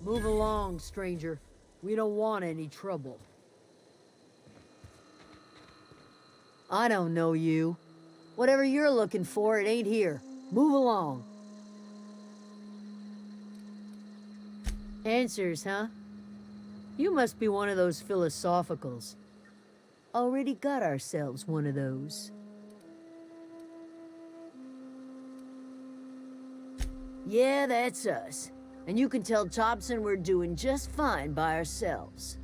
Move along, stranger. We don't want any trouble. I don't know you. Whatever you're looking for, it ain't here. Move along. Answers, huh? You must be one of those philosophicals. Already got ourselves one of those. Yeah, that's us. And you can tell Thompson we're doing just fine by ourselves.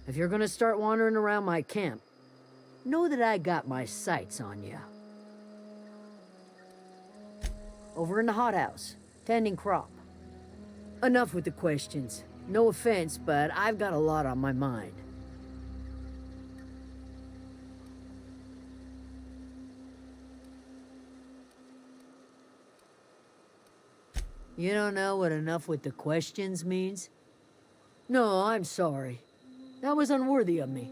If you're gonna start wandering around my camp, know that I got my sights on you. Over in the hothouse, tending crop. Enough with the questions. No offense, but I've got a lot on my mind. You don't know what enough with the questions means? No, I'm sorry. That was unworthy of me.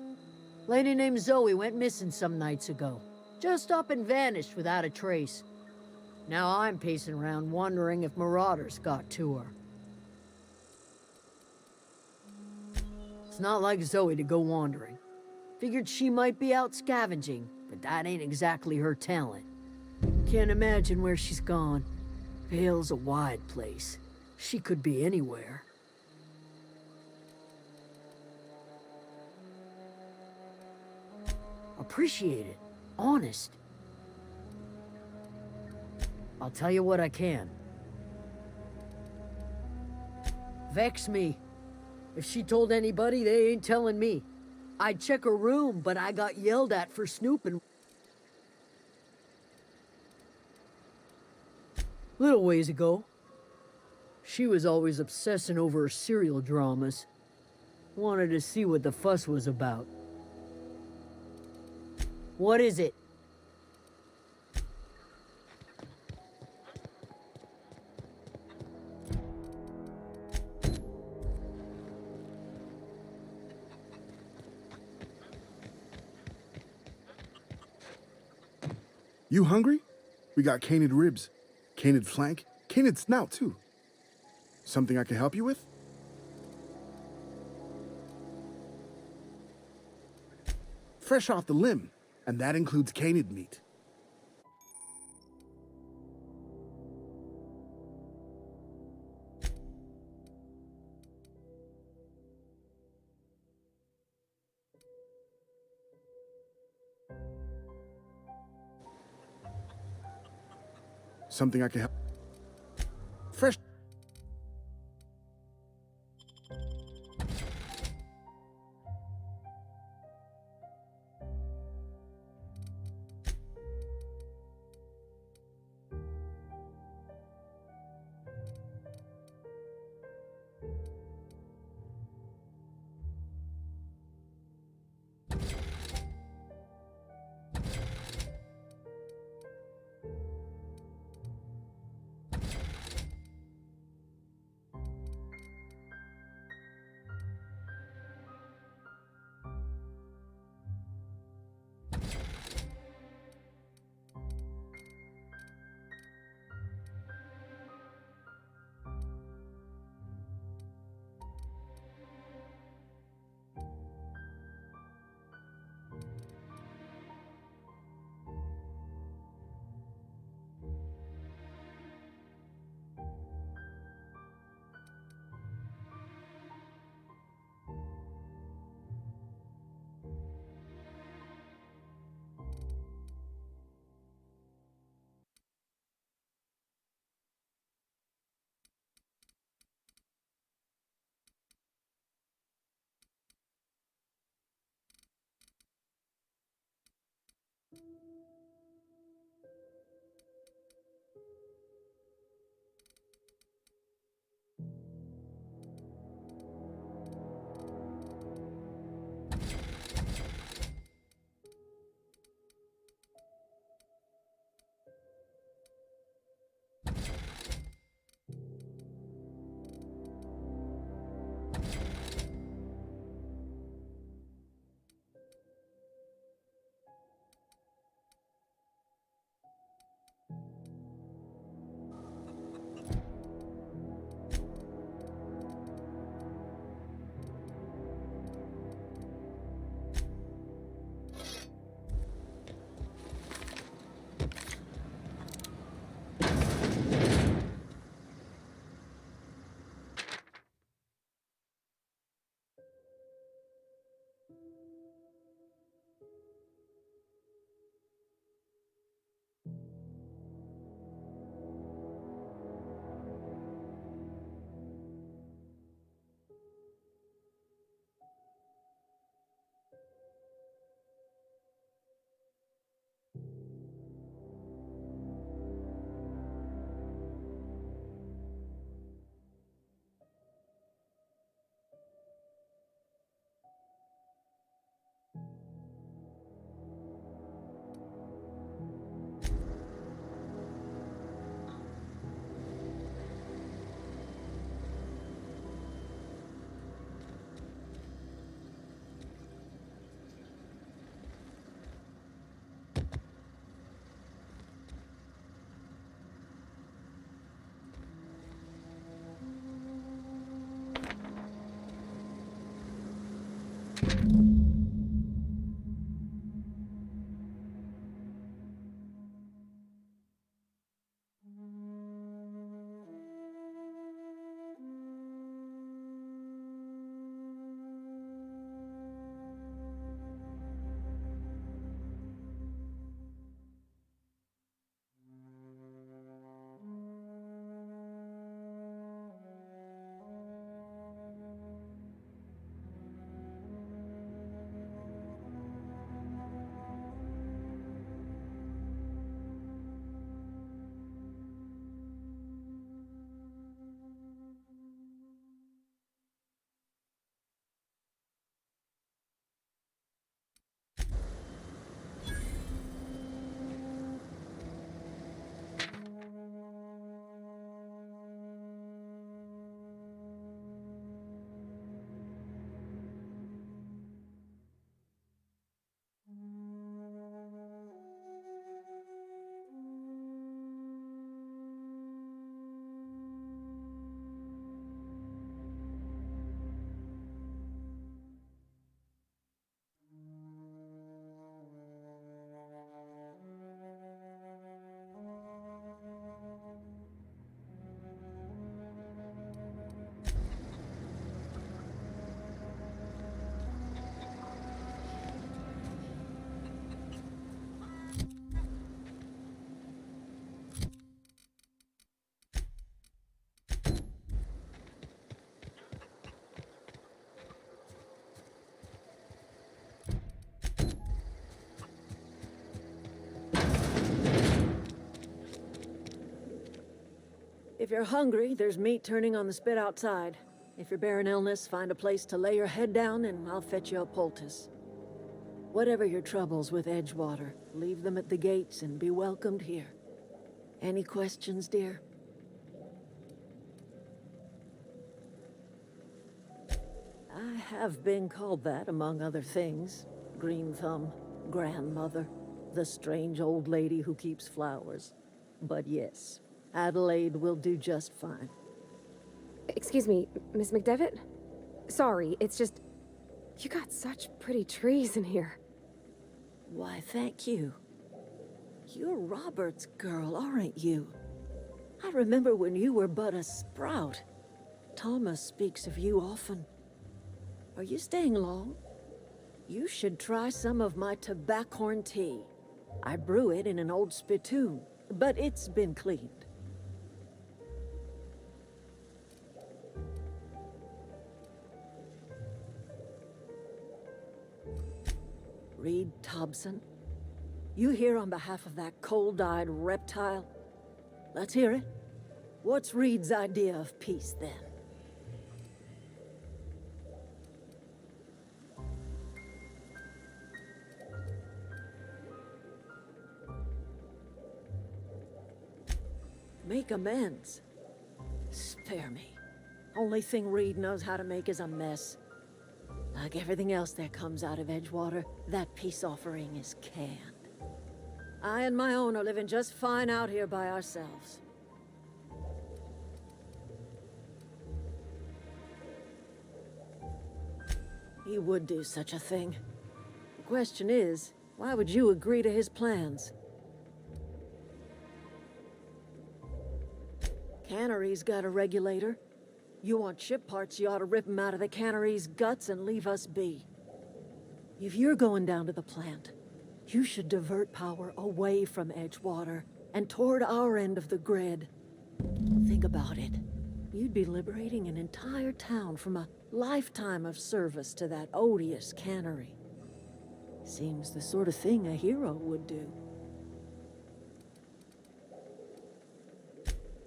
Lady named Zoe went missing some nights ago. Just up and vanished without a trace. Now I'm pacing around wondering if marauders got to her. It's not like Zoe to go wandering. Figured she might be out scavenging, but that ain't exactly her talent. Can't imagine where she's gone. Vale's a wide place. She could be anywhere. Appreciate it. Honest. I'll tell you what I can. Vex me. If she told anybody, they ain't telling me. I'd check her room, but I got yelled at for snooping. Little ways ago. She was always obsessing over her serial dramas. Wanted to see what the fuss was about. What is it? You hungry? We got canid ribs, canid flank, canid snout too. Something I can help you with? Fresh off the limb, and that includes canid meat. Something I can help. Fresh. If you're hungry, there's meat turning on the spit outside. If you're bearing illness, find a place to lay your head down and I'll fetch you a poultice. Whatever your troubles with Edgewater, leave them at the gates and be welcomed here. Any questions, dear? I have been called that, among other things. Green Thumb, grandmother, the strange old lady who keeps flowers. But yes, Adelaide will do just fine. Excuse me, Miss McDevitt? Sorry, it's just... You got such pretty trees in here. Why, thank you. You're Robert's girl, aren't you? I remember when you were but a sprout. Thomas speaks of you often. Are you staying long? You should try some of my tobaccorn tea. I brew it in an old spittoon, but it's been cleaned. Reed Thompson? You here on behalf of that cold-eyed reptile? Let's hear it. What's Reed's idea of peace, then? Make amends. Spare me. Only thing Reed knows how to make is a mess. Like everything else that comes out of Edgewater, that peace offering is canned. I and my own are living just fine out here by ourselves. He would do such a thing. The question is, why would you agree to his plans? Cannery's got a regulator. You want ship parts, you ought to rip them out of the cannery's guts and leave us be. If you're going down to the plant, you should divert power away from Edgewater and toward our end of the grid. Think about it. You'd be liberating an entire town from a lifetime of service to that odious cannery. Seems the sort of thing a hero would do.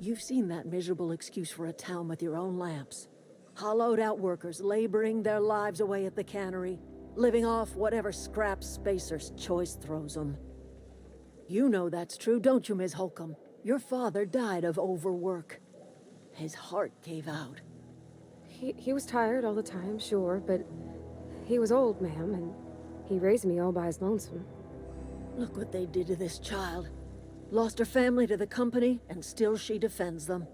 You've seen that miserable excuse for a town with your own lamps. Hollowed out workers laboring their lives away at the cannery, living off whatever scraps Spacer's choice throws them. You know that's true, don't you, Ms. Holcomb? Your father died of overwork. His heart gave out. He was tired all the time, sure, but he was old, ma'am, and he raised me all by his lonesome. Look what they did to this child. Lost her family to the company, and still she defends them.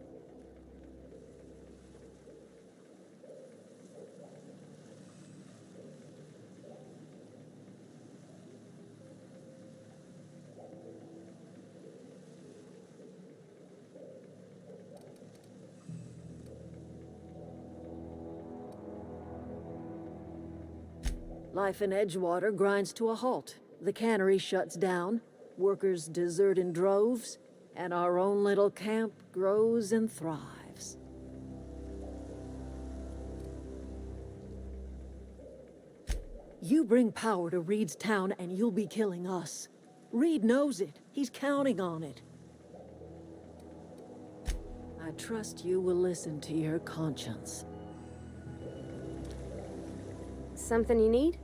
Life in Edgewater grinds to a halt. The cannery shuts down, workers desert in droves, and our own little camp grows and thrives. You bring power to Reed's town and you'll be killing us. Reed knows it. He's counting on it. I trust you will listen to your conscience. Something you need?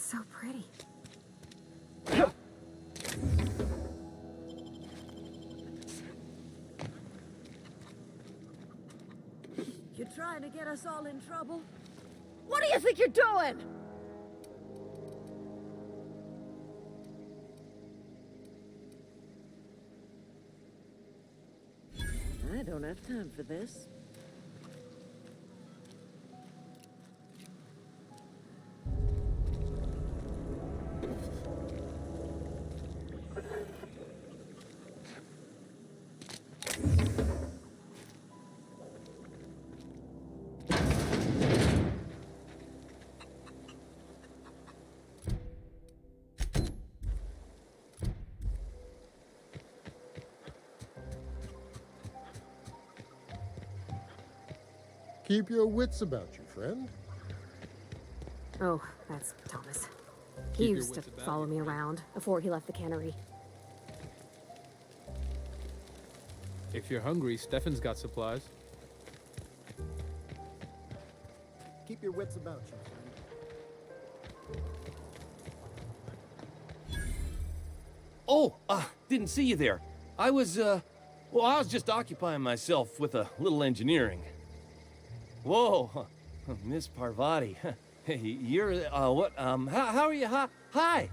so pretty. You trying to get us all in trouble? What do you think you're doing? I don't have time for this. Keep your wits about you, friend. Oh, that's Thomas. He Keep your used to wits about follow you. me around before he left the cannery. If you're hungry, Stefan's got supplies. Keep your wits about you, friend. Oh, didn't see you there. I was just occupying myself with a little engineering. Whoa, Miss Parvati. Hey, you're, how are you? Hi.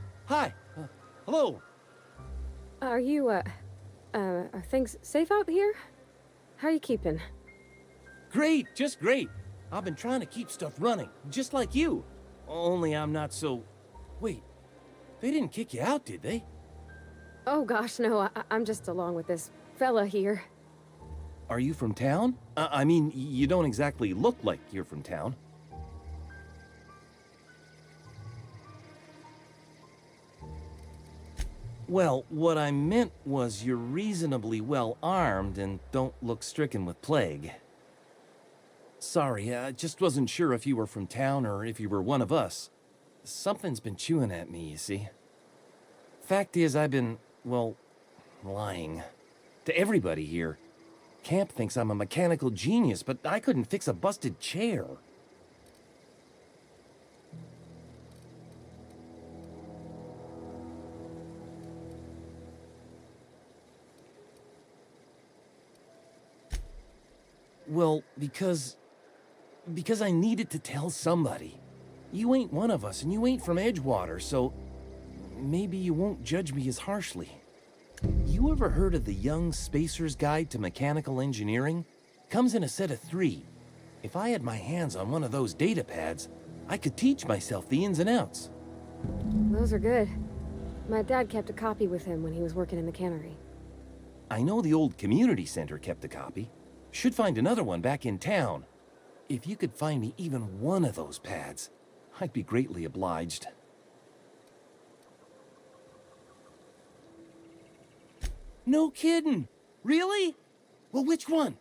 Hello. Are you, are things safe out here? How are you keeping? Great, just great. I've been trying to keep stuff running, just like you. Only I'm not so... Wait, they didn't kick you out, did they? Oh gosh, no, I'm just along with this fella here. Are you from town? I mean, you don't exactly look like you're from town. Well, what I meant was you're reasonably well armed and don't look stricken with plague. Sorry, I just wasn't sure if you were from town or if you were one of us. Something's been chewing at me, you see. Fact is, I've been, well, lying. To everybody here. Camp thinks I'm a mechanical genius, but I couldn't fix a busted chair. Well, because I needed to tell somebody. You ain't one of us, and you ain't from Edgewater, so maybe you won't judge me as harshly. You ever heard of the Young Spacer's Guide to Mechanical Engineering? Comes in a set of 3. If I had my hands on one of those data pads, I could teach myself the ins and outs. Those are good. My dad kept a copy with him when he was working in the cannery. I know the old community center kept a copy. Should find another one back in town. If you could find me even one of those pads, I'd be greatly obliged. No kidding! Really? Well, which one?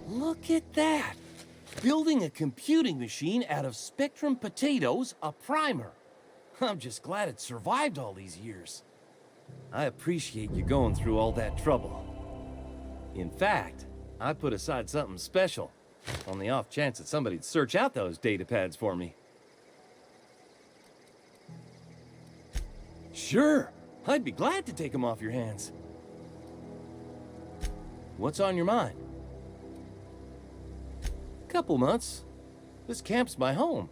Look at that! Building a computing machine out of Spectrum potatoes, a primer. I'm just glad it survived all these years. I appreciate you going through all that trouble. In fact, I put aside something special, on the off chance that somebody'd search out those data pads for me. Sure, I'd be glad to take them off your hands. What's on your mind? Couple months. This camp's my home.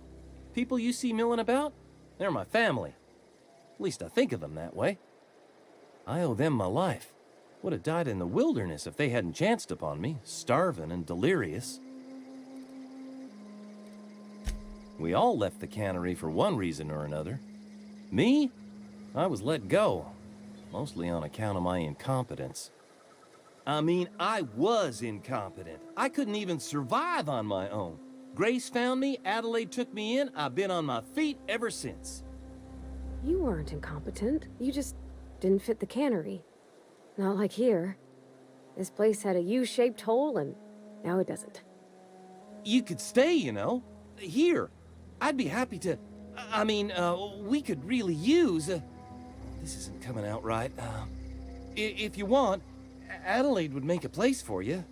People you see milling about, they're my family. At least I think of them that way. I owe them my life. Would have died in the wilderness if they hadn't chanced upon me, starving and delirious. We all left the cannery for one reason or another. Me? I was let go, mostly on account of my incompetence. I mean, I was incompetent. I couldn't even survive on my own. Grace found me, Adelaide took me in, I've been on my feet ever since. You weren't incompetent. You just didn't fit the cannery. Not like here. This place had a U-shaped hole, and now it doesn't. You could stay, you know. Here. I'd be happy to... I mean, we could really use... this isn't coming out right. If you want, Adelaide would make a place for you.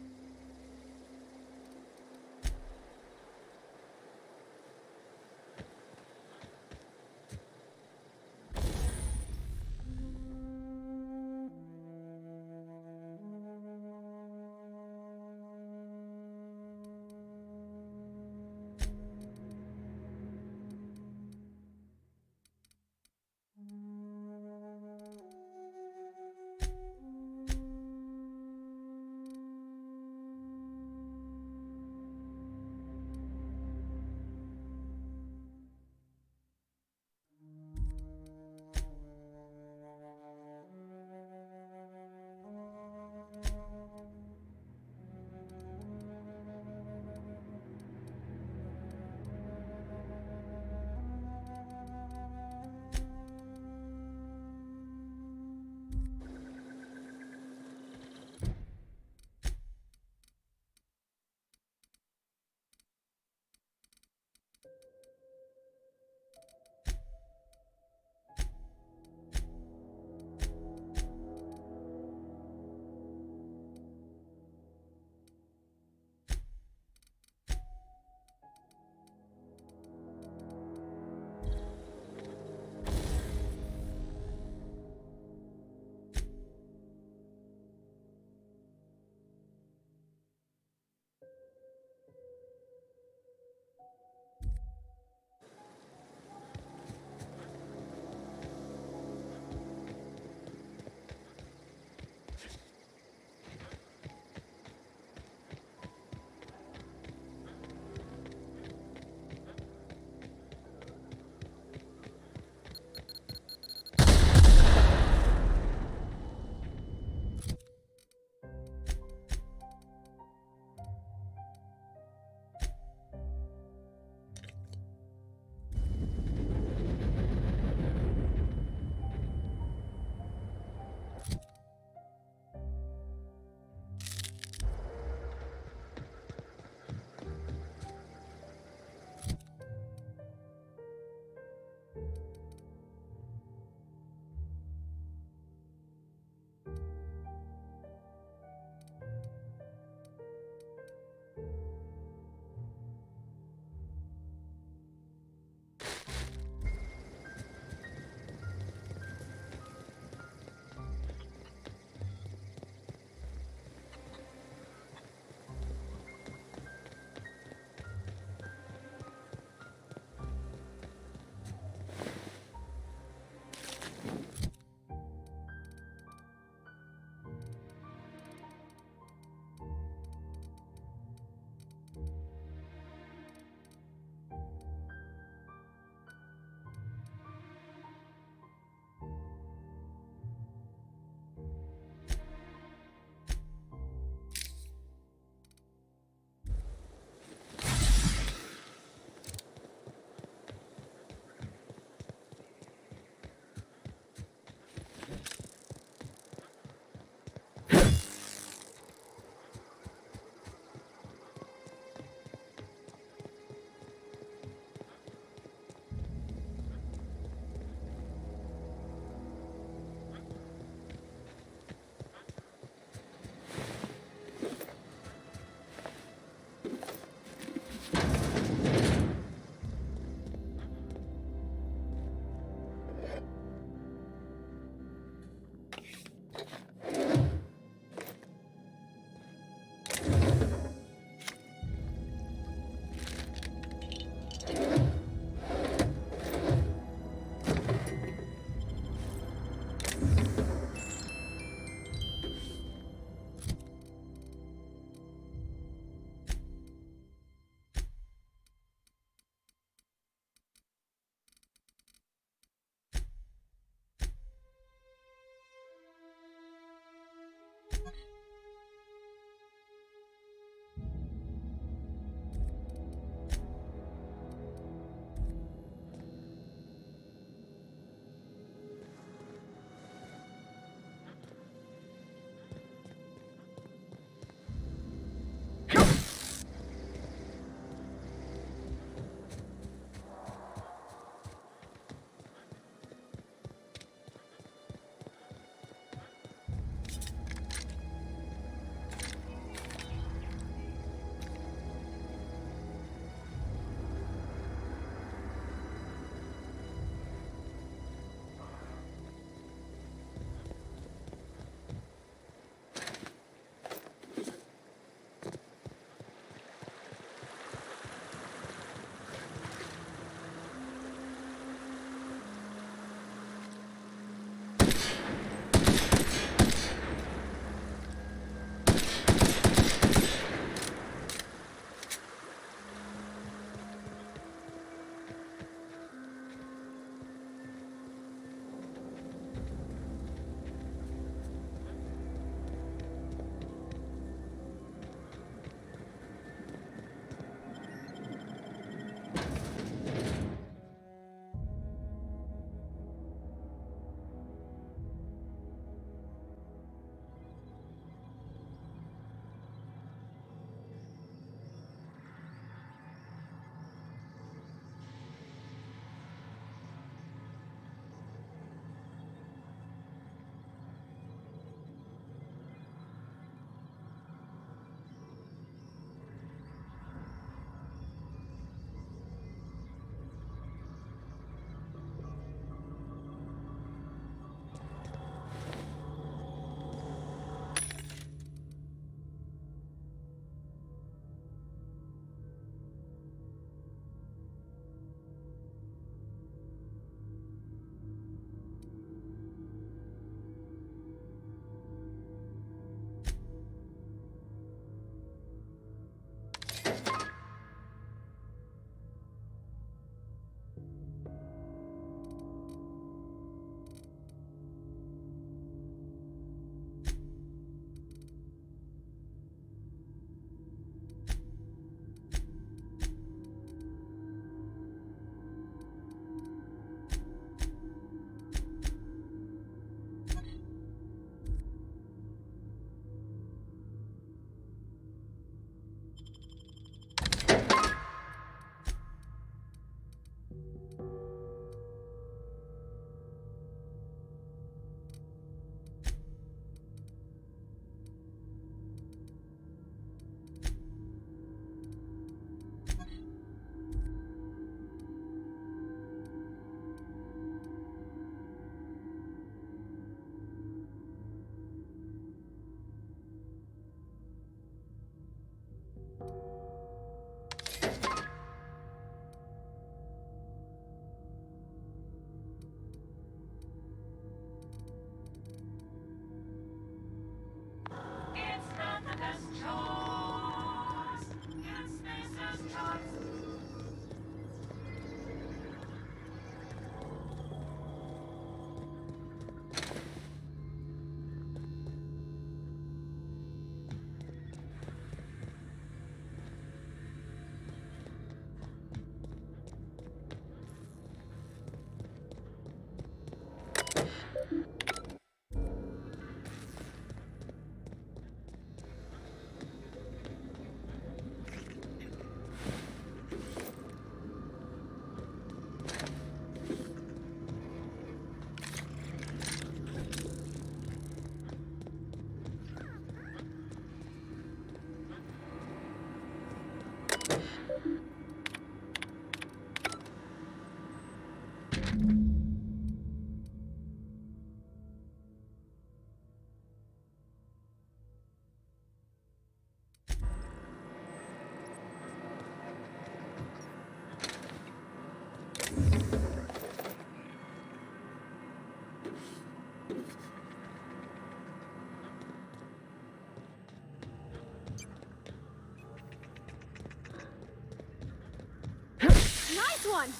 Nice one!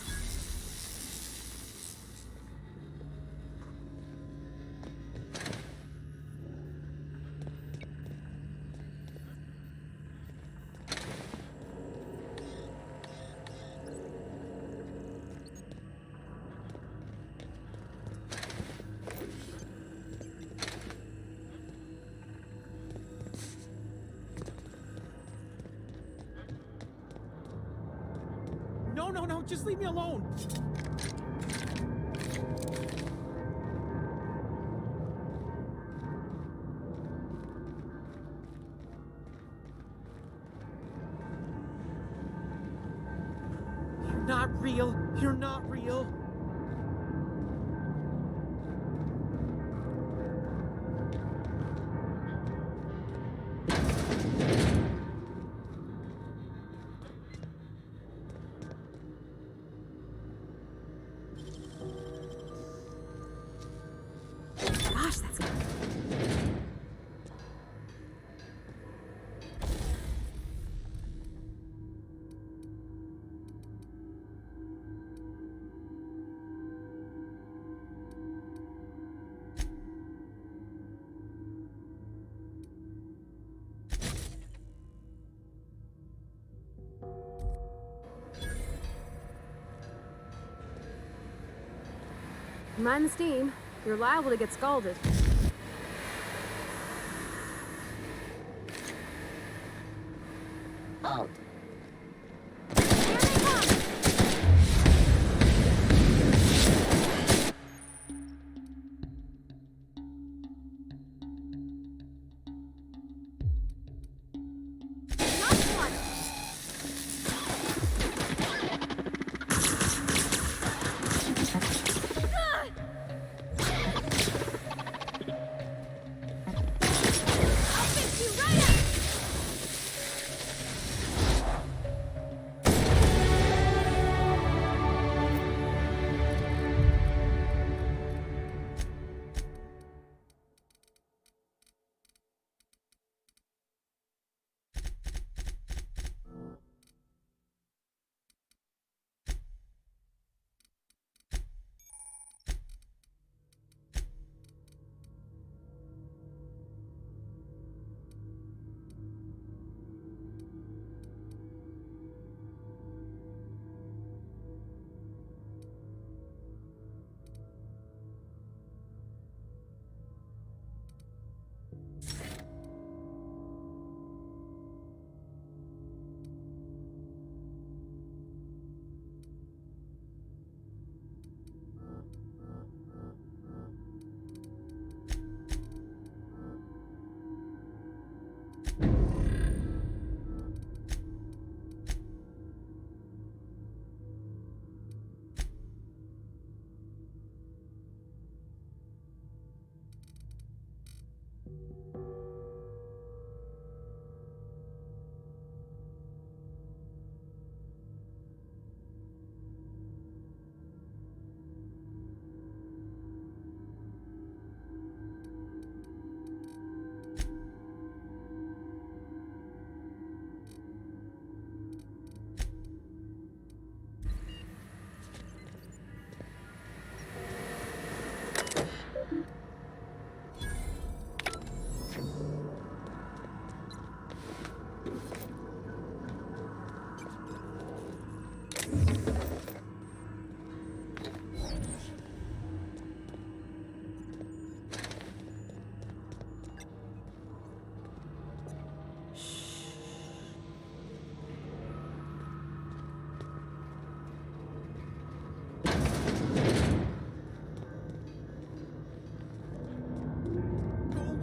No, no, no, just leave me alone. You're not real. You're not real. Gosh, that's good. Mind the steam. You're liable to get scalded. Out. Here they come! Nice one! I'll fix you right up!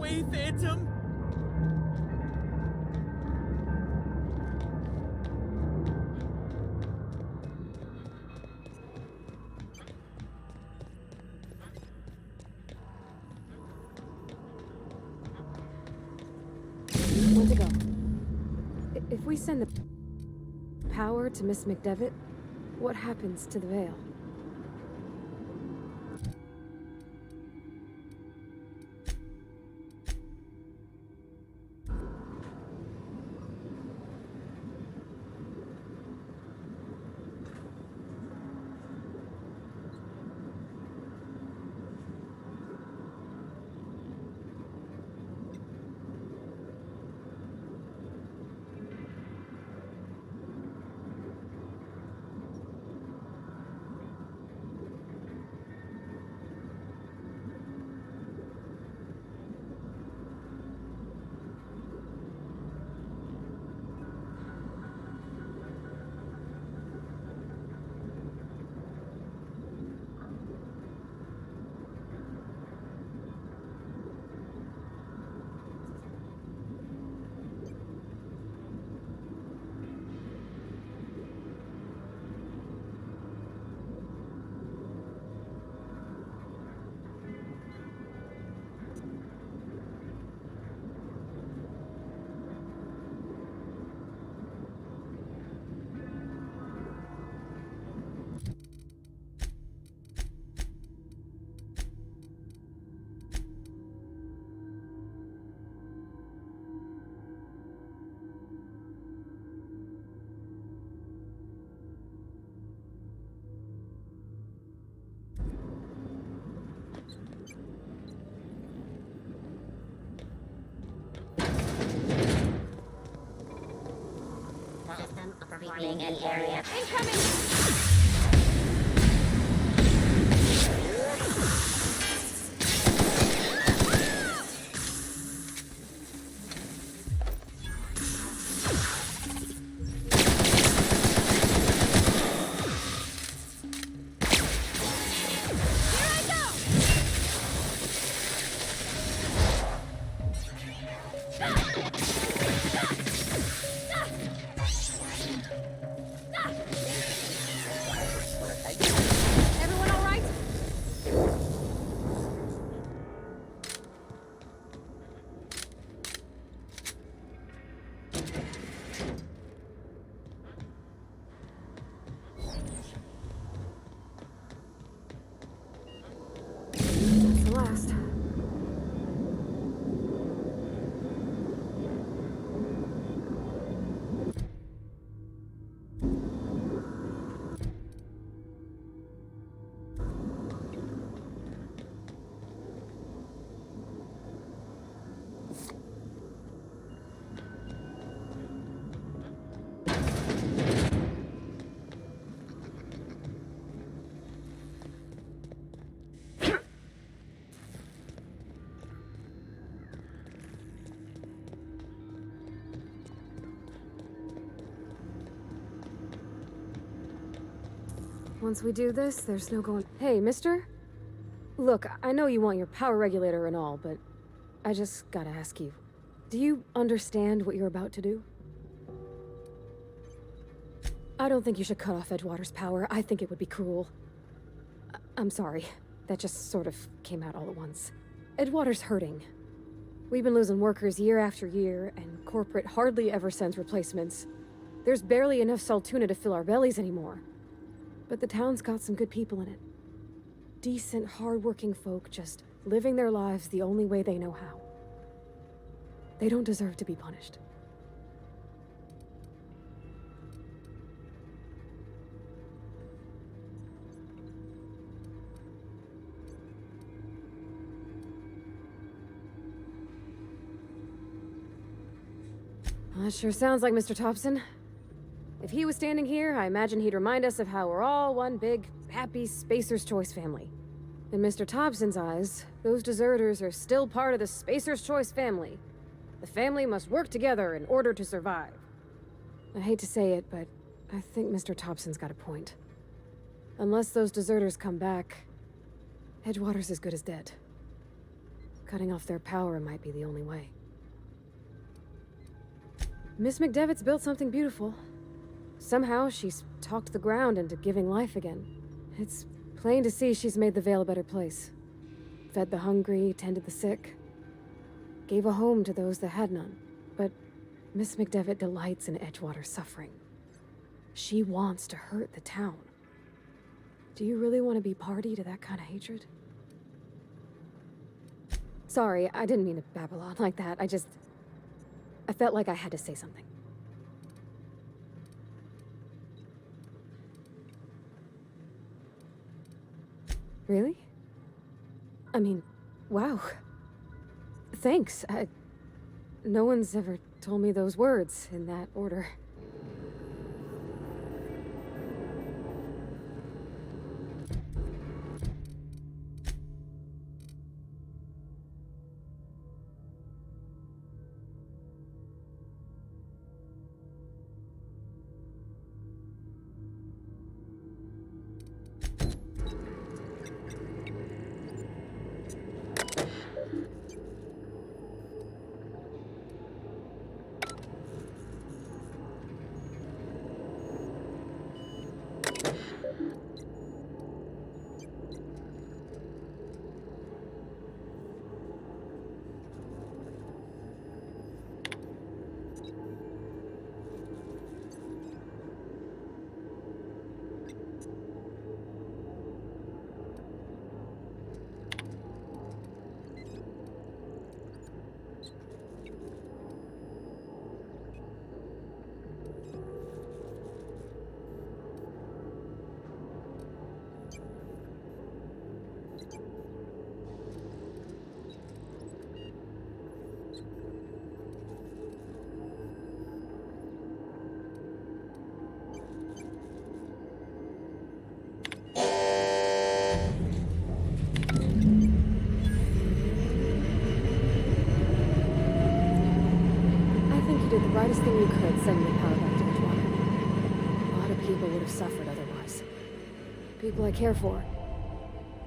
away, Phantom! Where'd it go? If we send the power to Miss McDevitt, what happens to the veil? System operating an area. Everyone all right? That's the last. Once we do this, there's no going. Hey, mister? Look, I know you want your power regulator and all, but I just gotta ask you. Do you understand what you're about to do? I don't think you should cut off Edgewater's power. I think it would be cruel. I'm sorry. That just sort of came out all at once. Edgewater's hurting. We've been losing workers year after year, and corporate hardly ever sends replacements. There's barely enough Saltuna to fill our bellies anymore. But the town's got some good people in it. Decent, hard-working folk just living their lives the only way they know how. They don't deserve to be punished. Well, that sure sounds like Mr. Thompson. If he was standing here, I imagine he'd remind us of how we're all one big, happy Spacer's Choice family. In Mr. Thompson's eyes, those deserters are still part of the Spacer's Choice family. The family must work together in order to survive. I hate to say it, but I think Mr. Thompson's got a point. Unless those deserters come back, Edgewater's as good as dead. Cutting off their power might be the only way. Miss McDevitt's built something beautiful. Somehow, she's talked the ground into giving life again. It's plain to see she's made the Vale a better place. Fed the hungry, tended the sick. Gave a home to those that had none. But Miss McDevitt delights in Edgewater's suffering. She wants to hurt the town. Do you really want to be party to that kind of hatred? Sorry, I didn't mean to babble on like that. I felt like I had to say something. Really? I mean, wow. Thanks. No one's ever told me those words in that order. You did the rightest thing you could, sending the power back to Edgewater. A lot of people would have suffered otherwise. People I care for,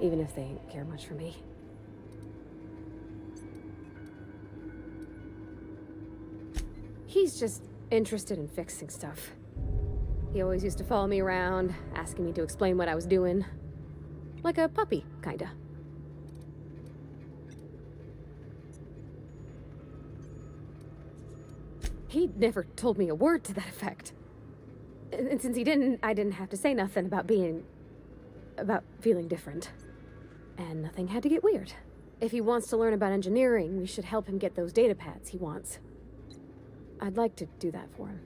even if they don't care much for me. He's just interested in fixing stuff. He always used to follow me around, asking me to explain what I was doing. Like a puppy, kinda. He never told me a word to that effect. And since he didn't, I didn't have to say nothing about feeling different. And nothing had to get weird. If he wants to learn about engineering, we should help him get those data pads he wants. I'd like to do that for him.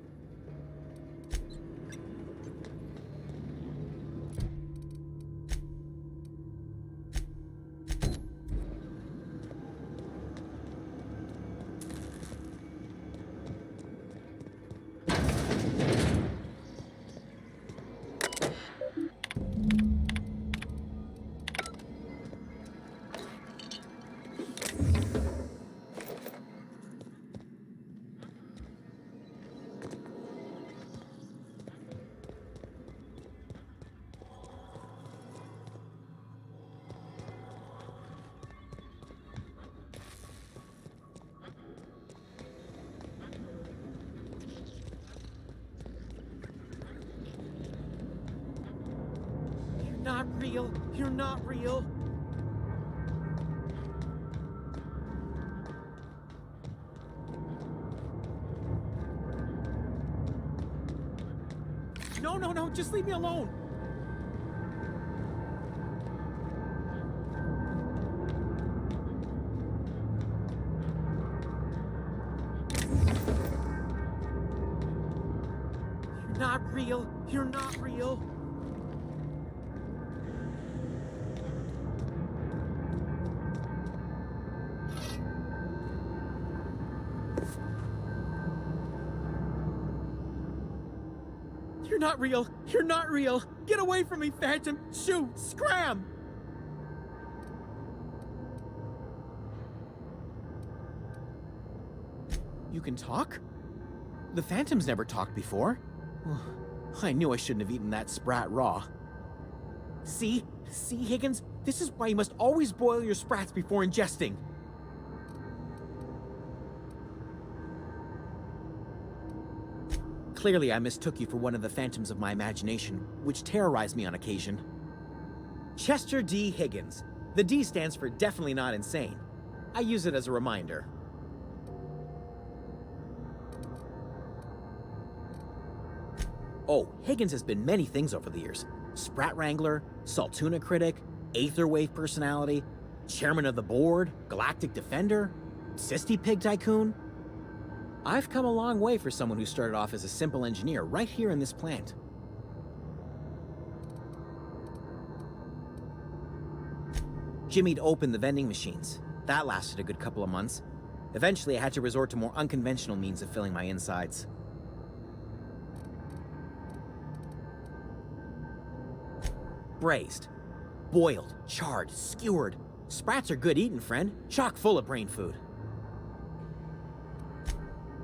Not real. You're not real. No, just leave me alone. You're not real. You're not real. You're not real! You're not real! Get away from me, Phantom! Shoot! Scram! You can talk? The Phantom's never talked before. I knew I shouldn't have eaten that sprat raw. See? See, Higgins? This is why you must always boil your sprats before ingesting. Clearly, I mistook you for one of the phantoms of my imagination, which terrorize me on occasion. Chester D. Higgins. The D stands for definitely not insane. I use it as a reminder. Oh, Higgins has been many things over the years. Sprat Wrangler, Saltuna critic, Aetherwave personality, chairman of the board, galactic defender, Sisty Pig tycoon. I've come a long way for someone who started off as a simple engineer right here in this plant. Jimmy'd opened the vending machines. That lasted a good couple of months. Eventually, I had to resort to more unconventional means of filling my insides. Braised, boiled, charred, skewered. Sprats are good eating, friend. Chock full of brain food.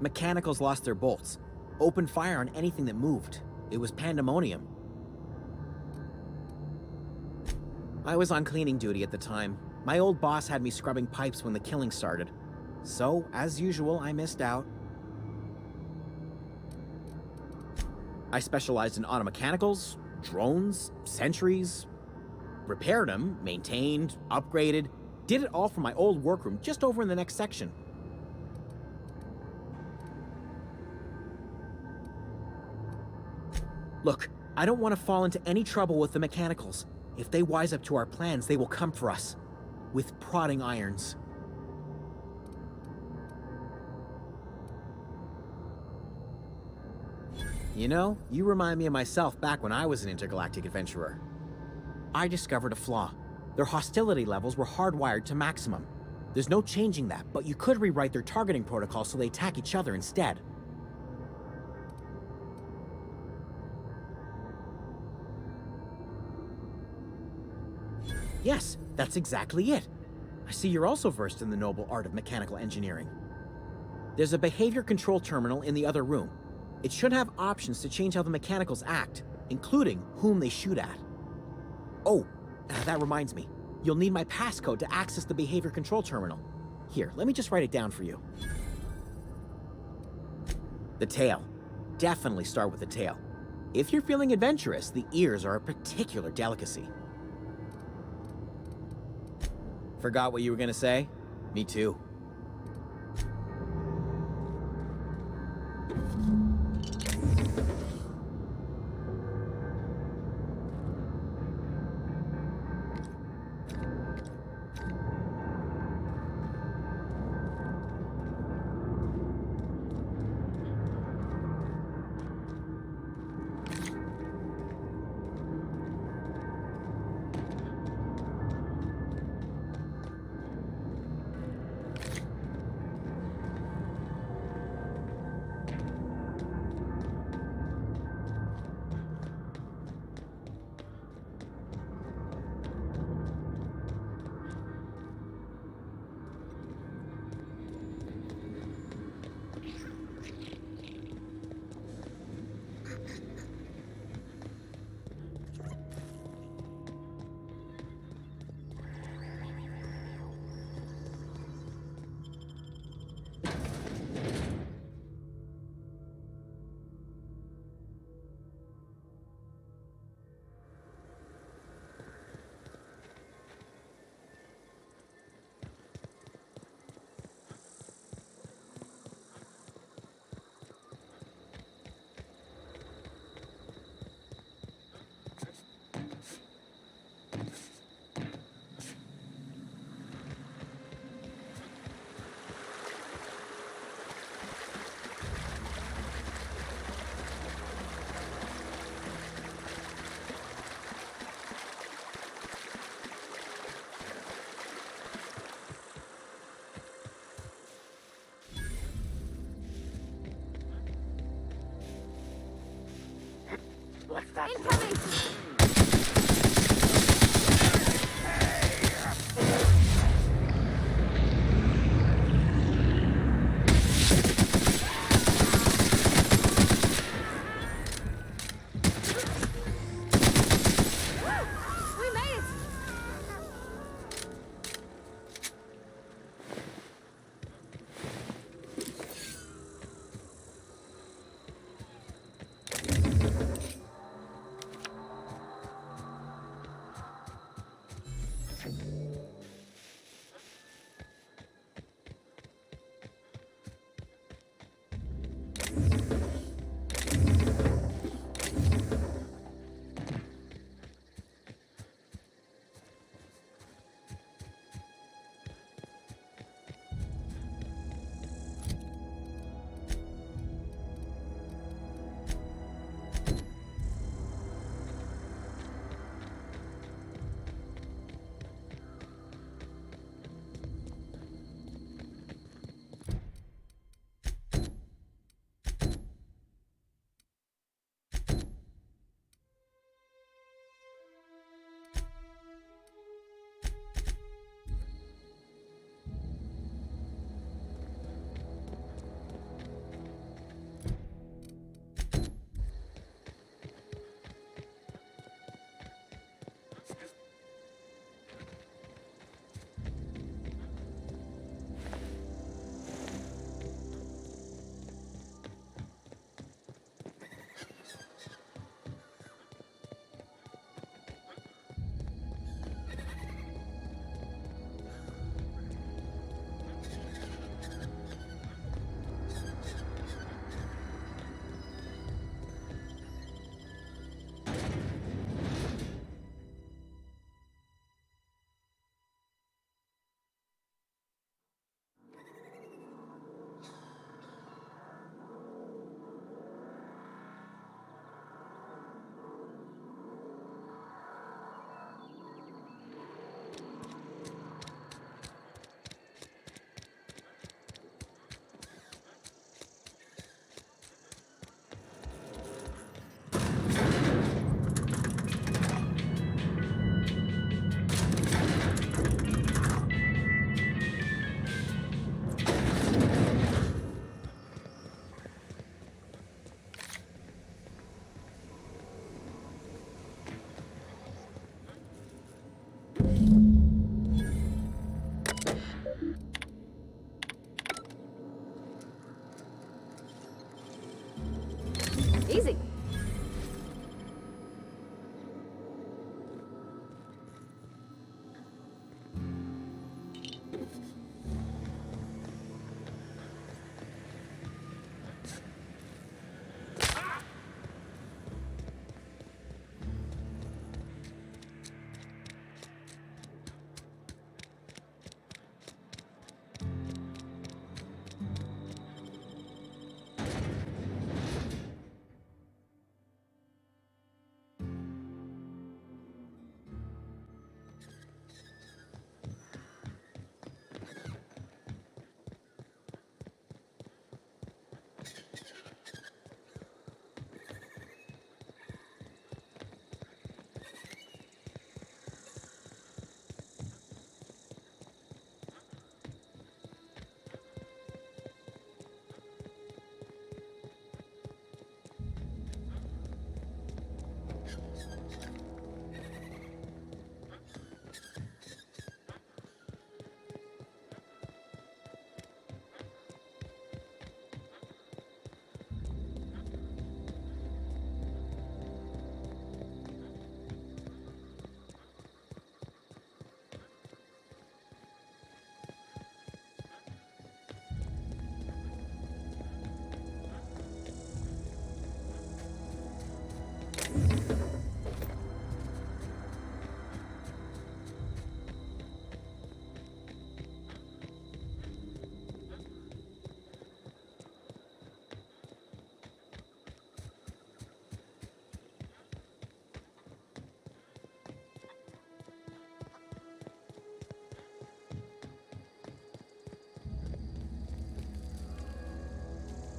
Mechanicals lost their bolts. Opened fire on anything that moved. It was pandemonium. I was on cleaning duty at the time. My old boss had me scrubbing pipes when the killing started. So, as usual, I missed out. I specialized in automechanicals, drones, sentries, repaired them, maintained, upgraded, did it all from my old workroom just over in the next section. Look, I don't want to fall into any trouble with the mechanicals. If they wise up to our plans, they will come for us. With prodding irons. You know, you remind me of myself back when I was an intergalactic adventurer. I discovered a flaw. Their hostility levels were hardwired to maximum. There's no changing that, but you could rewrite their targeting protocol so they attack each other instead. Yes, that's exactly it. I see you're also versed in the noble art of mechanical engineering. There's a behavior control terminal in the other room. It should have options to change how the mechanicals act, including whom they shoot at. Oh, that reminds me. You'll need my passcode to access the behavior control terminal. Here, let me just write it down for you. The tail. Definitely start with the tail. If you're feeling adventurous, the ears are a particular delicacy. Forgot what you were gonna say? Me too.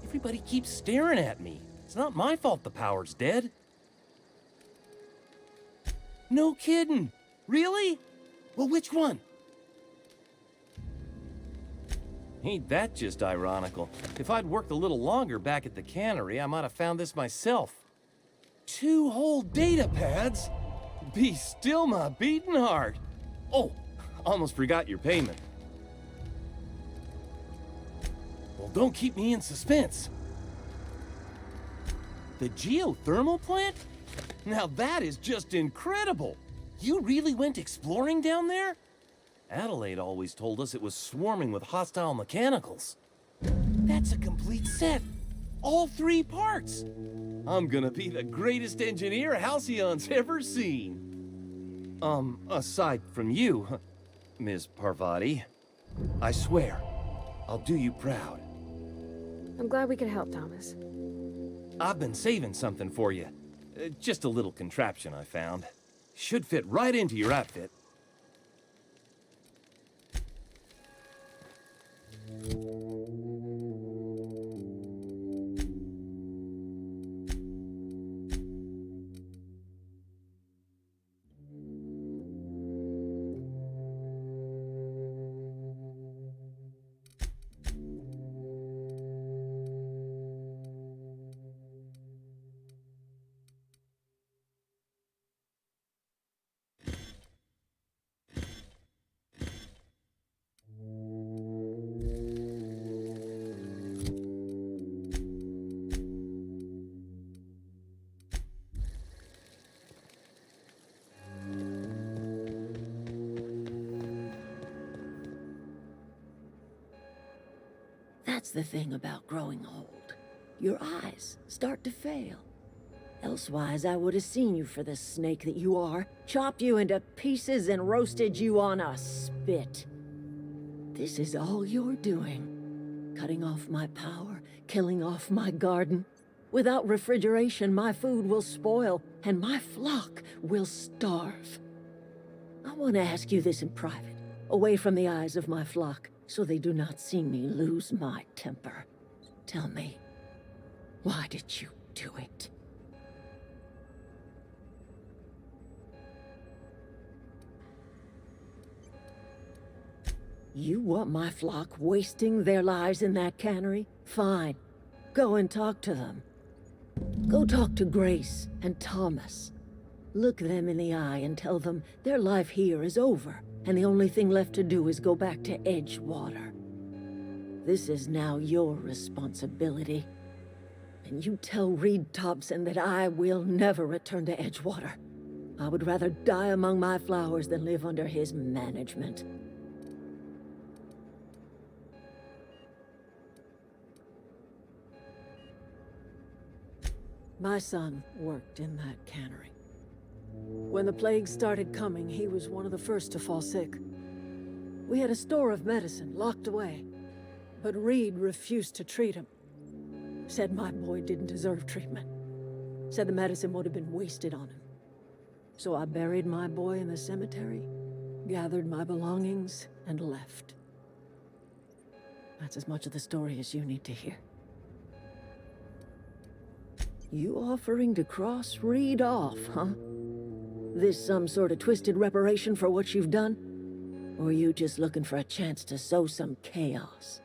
Everybody keeps staring at me. It's not my fault the power's dead. No kidding. Really? Well, which one? Ain't that just ironical? If I'd worked a little longer back at the cannery, I might have found this myself. 2 whole data pads? Be still my beating heart. Oh, almost forgot your payment. Well, don't keep me in suspense. The geothermal plant? Now that is just incredible. You really went exploring down there? Adelaide always told us it was swarming with hostile mechanicals. That's a complete set. All 3 parts. I'm gonna be the greatest engineer Halcyon's ever seen. Aside from you, Ms. Parvati. I swear, I'll do you proud. I'm glad we could help, Thomas. I've been saving something for you. Just a little contraption I found. Should fit right into your outfit. That's the thing about growing old. Your eyes start to fail. Elsewise, I would have seen you for the snake that you are, chopped you into pieces and roasted you on a spit. This is all you're doing. Cutting off my power, killing off my garden. Without refrigeration, my food will spoil, and my flock will starve. I want to ask you this in private, away from the eyes of my flock, so they do not see me lose my temper. Tell me, why did you do it? You want my flock wasting their lives in that cannery? Fine. Go and talk to them. Go talk to Grace and Thomas. Look them in the eye and tell them their life here is over, and the only thing left to do is go back to Edgewater. This is now your responsibility. And you tell Reed Thompson that I will never return to Edgewater. I would rather die among my flowers than live under his management. My son worked in that cannery. When the plague started coming, he was one of the first to fall sick. We had a store of medicine locked away, but Reed refused to treat him. Said my boy didn't deserve treatment. Said the medicine would have been wasted on him. So I buried my boy in the cemetery, gathered my belongings, and left. That's as much of the story as you need to hear. You offering to cross Reed off, huh? This some sort of twisted reparation for what you've done? Or you just looking for a chance to sow some chaos?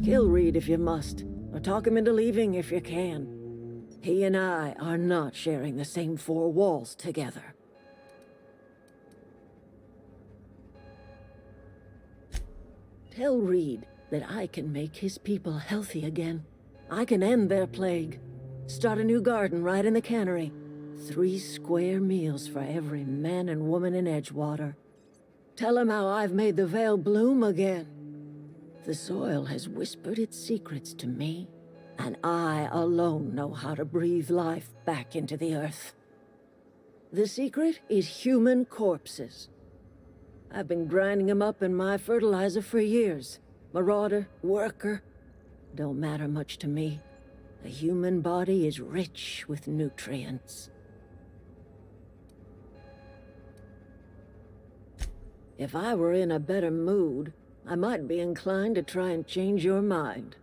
Kill Reed if you must, or talk him into leaving if you can. He and I are not sharing the same four walls together. Tell Reed that I can make his people healthy again. I can end their plague. Start a new garden right in the cannery. 3 square meals for every man and woman in Edgewater. Tell him how I've made the Vale bloom again. The soil has whispered its secrets to me, and I alone know how to breathe life back into the earth. The secret is human corpses. I've been grinding them up in my fertilizer for years. Marauder, worker, don't matter much to me. The human body is rich with nutrients. If I were in a better mood, I might be inclined to try and change your mind.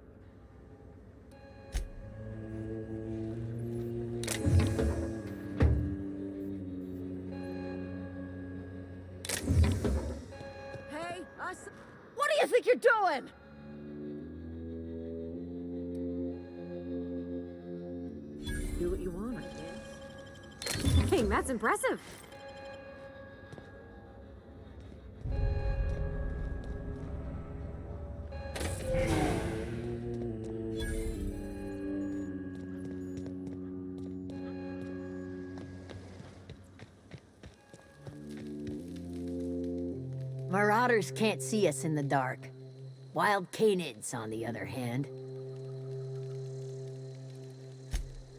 Hey, what do you think you're doing? Do what you want, I guess. King, that's impressive. Marauders can't see us in the dark. Wild Canids, on the other hand.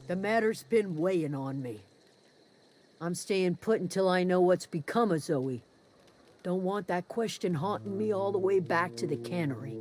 The matter's been weighing on me. I'm staying put until I know what's become of Zoe. Don't want that question haunting me all the way back to the cannery.